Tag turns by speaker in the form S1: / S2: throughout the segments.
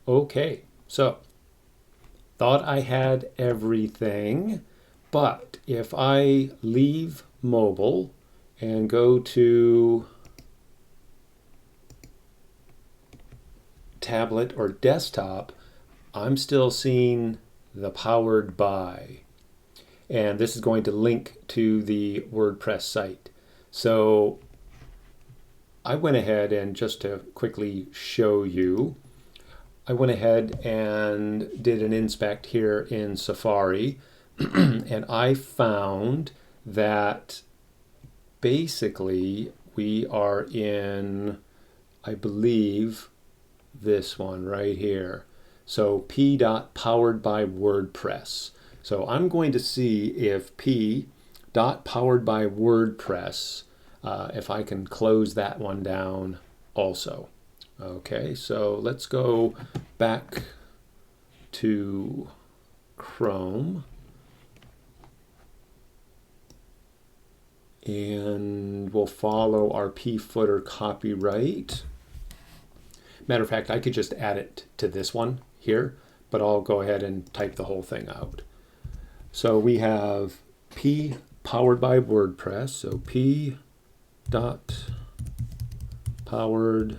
S1: Okay, so thought I had everything, but if I leave mobile and go to tablet or desktop, I'm still seeing the powered by. And this is going to link to the WordPress site. So I went ahead and just to quickly show you, I went ahead and did an inspect here in Safari and I found that basically we are in, I believe, this one right here. So p dot powered by WordPress. So I'm going to see if p dot powered by WordPress, if I can close that one down also. Okay, so let's go back to Chrome and we'll follow our p footer copyright. Matter of fact, I could just add it to this one here, but I'll go ahead and type the whole thing out. So we have p powered by WordPress, so p dot powered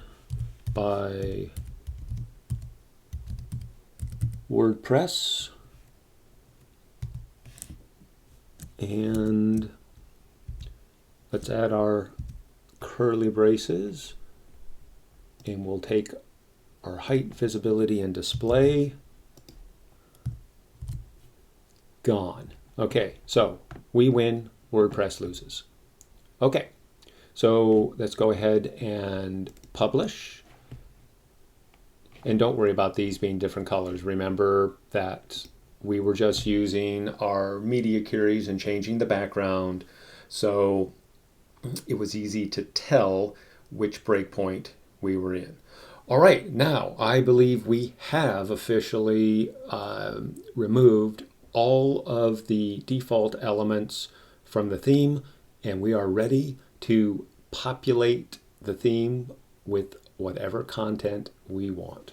S1: by WordPress, and let's add our curly braces, and we'll take our height, visibility, and display. Gone. Okay, so we win, WordPress loses. Okay, so let's go ahead and publish. And don't worry about these being different colors. Remember that we were just using our media queries and changing the background, so it was easy to tell which breakpoint we were in. All right, now I believe we have officially removed all of the default elements from the theme, and we are ready to populate the theme with whatever content we want.